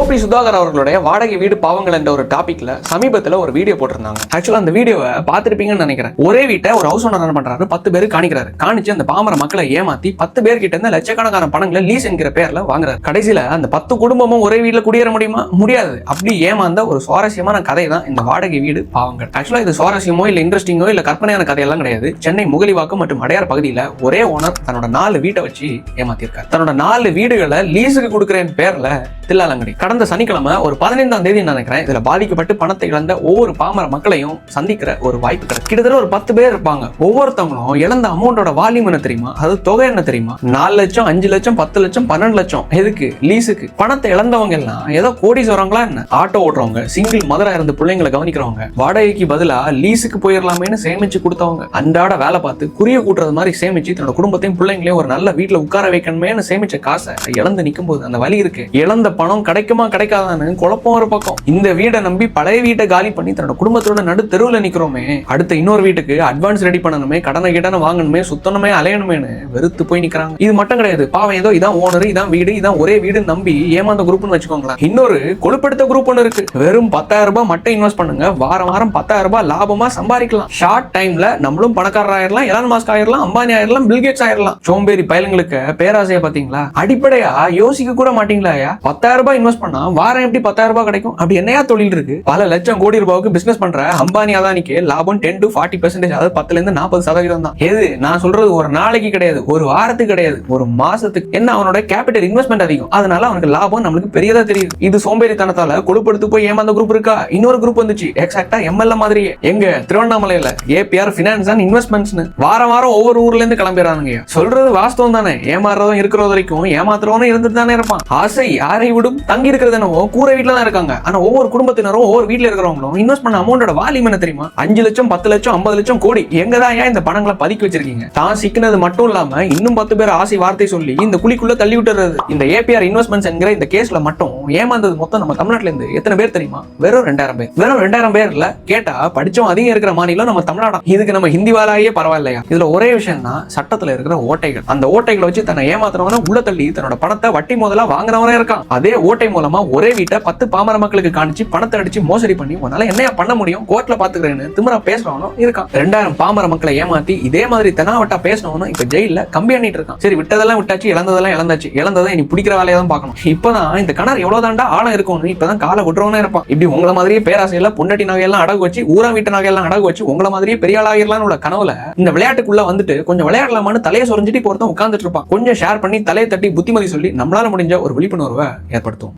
கோபி சுதாகர் அவர்களுடைய வாடகை வீடு பாவங்கள் என்ற ஒரு டாபிக்ல சமீபத்துல ஒரு வீடியோ போட்டிருந்தாங்க. ஆக்சுவலா அந்த வீடியோவை பார்த்திருப்பீங்கன்னு நினைக்கிறேன். ஒரே வீட்டை ஒரு ஹவுஸ் ஓனர் என்ன பண்றாரு, 10 பேர் காணிக்கிறாரு. காணிச்சு அந்த பாமர மக்களை ஏமாத்தி 10 பேர் கிட்ட இருந்து லட்சக்கணக்கான பணங்களை லீஸ் என்கிற பேர்ல வாங்குறாரு. கடைசியில அந்த 10 குடும்பமும் ஒரே வீட்டுல குடியேற முடியுமா? முடியாது. அப்படி ஏமாந்த ஒரு சுவாரஸ்யமான கதை தான் இந்த வாடகை வீடு பாவங்கள். ஆக்சுவலா இது சுவாரஸ்யமோ இல்ல இன்ட்ரெஸ்டிங்கோ இல்ல கற்பனையான கதையெல்லாம் கிடையாது. சென்னை முகலிவாக்கம் மற்றும் அடையார் பகுதியில ஒரே ஓனர் தன்னோட 4 வீட்டை வச்சு ஏமாத்திருக்காரு. தன்னோட 4 வீடுகளை லீஸுக்கு கொடுக்கிறேன் பேர்ல தில்லாலங்கடி. கடந்த சனிக்கிழமை ஒரு 15ஆம் தேதி நினைக்கிறேன், இதுல பாதிக்கப்பட்டு பணத்தை இழந்த ஒவ்வொரு பாமர மக்களையும் சந்திக்கிற ஒரு வாய்ப்பு கிடைக்கும். கிட்டத்தட்ட ஒரு 10 பேர் இருப்பாங்க. ஒவ்வொருத்தவங்களும் இழந்த அமௌண்டோட வால்யூம் என்ன தெரியுமா? அது தொகை என்ன தெரியுமா? 4 லட்சம், 5 லட்சம், 10 லட்சம், 12 லட்சம். எதுக்கு? லீஸுக்கு. பணத்தை இழந்தவங்க எல்லாம் ஏதோ கோடீஸ்வரங்களா என்ன? ஆட்டோ ஓட்டுறவங்க, சிங்கிள் மதரா இருந்த பிள்ளைங்களை கவனிக்கிறவங்க, வாடகைக்கு பதிலா லீஸுக்கு போயிடலாமேன்னு சேமிச்சு கொடுத்தவங்க, அன்றாட வேலை பார்த்து குறிய கூட்டுறது மாதிரி சேமிச்சு தன்னோட குடும்பத்தையும் பிள்ளைங்களையும் ஒரு நல்ல வீட்டுல உட்கார வைக்கணுமேனு சேமிச்ச காசை இழந்து நிற்கும் போது அந்த வலி இருக்கு. இழந்த பணம் கிடைக்குமா கிடைக்காதான்னு குழப்பம் ஒரு பக்கம். இந்த வீட்டை நம்பி பழைய வீட்டை காலி பண்ணி தன்னோட குடும்பத்தோட நடு தெருவில் நிக்கிறோமே, அடுத்த இன்னொரு வீட்டுக்கு அட்வான்ஸ் ரெடி பண்ணணுமே, கடனை கிட்டன வாங்கணுமே, சுத்தணுமே, அலையணுமேனு வெறுத்து போய் நிக்கிறாங்க. இது மட்டும் கிடையாது. பாவம் ஏதோ இதான் ஓனர், இதான் வீடு, இதான் ஒரே வீடு நம்பி ஏமாந்த குரூப்னு வச்சுக்கோங்களேன். இன்னொரு கொழுப்படுத்த குரூப் ஒன்று இருக்கு. வெறும் 10,000 ரூபாய் மட்டும் இன்வெஸ்ட் பண்ணுங்க, வாரம் வாரம் 10,000 ரூபாய் லாபமா சம்பாதிக்கலாம். ஷார்ட் டைம்ல நம்மளும் பணக்காரர் ஆயிரலாம், எலான் மாஸ்க் ஆயிரலாம், அம்பானி ஆயிரலாம், பில்கேட்ஸ் ஆயிரலாம். சோம்பேறி பயலுங்களுக்கு பேராசையை பாத்தீங்களா? அடிப்படையா யோசிக்க கூட மாட்டீங்களா? 10,000 ரூபாய் இன்வெஸ்ட் பண்ணா வாரம் எப்படி 10,000 ரூபாய் கிடைக்கும்? அப்படி என்னையா தொழில் இருக்கு? பல லட்சம் கோடி ரூபாய்க்கு பிசினஸ் பண்ற அம்பானி அதானிக்கு லாபம் 10 to 40%, அதாவது 10ல இருந்து 40% தான். எது நான் சொல்றது? ஒரு நாளைக்கு கிடையாது, ஒரு வாரத்துக்கு கிடையாது, ஒரு மாசத்துக்கு. என்ன அவனோட கேபிட்டல் இன்வெஸ்ட்மெண்ட் அதிகம், அதனால அவனுக்கு லாபம் நம்மளுக்கு பெரியதா தெரியுது. இது சோம்பேறித்தனத்தால கொழுப்படுத்து போய் ஏமாந்த குரூப் இருக்கா? இன்னொரு குரூப் வந்துச்சு, எக்ஸாக்டா எம்எல்ஏ மாதிரியே. எங்க திருவண்ணாமலையில ஏபிஆர் ஃபினான்ஸ் அண்ட் இன்வெஸ்ட்மெண்ட்ஸ் வாரம் வாரம் ஒவ்வொரு ஊர்ல இருந்து கிளம்பிடுறாங்க. சொல்றது வாஸ்தவம் தானே. ஏமாறுறதும் இருக்கிற வரைக்கும் ஏமாத்துறவனும் இருந்துட்டு தானே இருப்பான். ஆசை யாரை விடும்? தங்கி இருக்கிறது என்னவோ கூரை வீட்டுல தான் இருக்காங்க. ஆனா ஒவ்வொரு குடும்பத்தினரும் ஒவ்வொரு வீட்டுல இருக்கிறவங்களும் இன்வெஸ்ட் பண்ண அமௌண்டோட வால்யூம் என்ன தெரியுமா? 5 லட்சம், 10 லட்சம், 50 லட்சம் கோடி. எங்கதான் ஏன் இந்த பணங்களை பதுக்கி வச்சிருக்கீங்க? தான் சிக்கினது மட்டும் இல்லாம இன்னும் 10 பேர் ஆசை வார்த்தை சொல்லி இந்த குழிக்குள்ள தள்ளி விட்டுறது. இந்த ஏபிஆர் இன்வெஸ்ட்மெண்ட்ஸ் என்கிற இந்த கேஸ்ல மட்டும் ஏமாந்தது மொத்தம் நம்ம தமிழ்நாட்டுல இருந்து எத்தனை பேர் தெரியுமா? வெறும் 2000 பேர். வெறும் 2000 பேர்ல கேட்டா படிச்சோம் அதிகம் இருக்கிற மாநிலம் நம்ம தமிழ்நாடு. இதுக்கு நம்ம ஹிந்தி வாலாயே பரவாயில்லையா? இதுல ஒரே விஷயம் தான், சட்டத்துல இருக்கிற ஓட்டைகள். அந்த ஓட்டைகளை வச்சு தன்னை ஏமாத்துறவன உள்ள தள்ளி தன்னோட பணத்தை வட்டி முதலா வாங்குறவனே இருக்கான். அதே ஓட்டை மூலமா ஒரே வீட்டை 10 பாமர மக்களுக்கு காணிச்சு பணத்தை அடிச்சு மோசடி பண்ணி உன்னால என்னையா பண்ண முடியும், கோர்ட்ல பாத்துக்கிறேன்னு திமிரா பேசுறவனும் இருக்கான். 2000 பாமர மக்களை ஏமாத்தி இதே மாதிரி தெனாவட்டா பேசினவனும் இப்ப ஜெயில கம்பி அண்ணிட்டு இருக்கான். சரி, விட்டதெல்லாம் விட்டாச்சு, இழந்ததெல்லாம் இழந்தாச்சு. இழந்ததை இனி பிடிக்கிற வேலையை தான் பார்க்கணும். இப்பதான் இந்த கணர் எவ்வளவு தாண்டா ஆழம் இருக்கும்னு இப்பதான் காலை கொட்டுறவனே இருப்பான். இப்படி உங்களை மாதிரியே பேராசையில பொன்னட்டி நகையெல்லாம் அடகு வச்சு, ஊரா வீட்டு நகையெல்லாம் அடகு வச்சு உங்களை மாதிரியே பெரிய ஆளாகிடலாம் உள்ள கனவுல இந்த விளையாட்டுக்குள்ள வந்துட்டு கொஞ்சம் விளையாடலாமான்னு தலையை சொரிஞ்சிட்டு ஒருத்தன் உட்கார்ந்துட்டு இருப்பான். கொஞ்சம் ஷேர் பண்ணி தலையை தட்டி புத்திமதி சொல்லி நம்மளால முடிஞ்ச ஒரு விழிப்புணர்வை ஏற்படுத்தும்.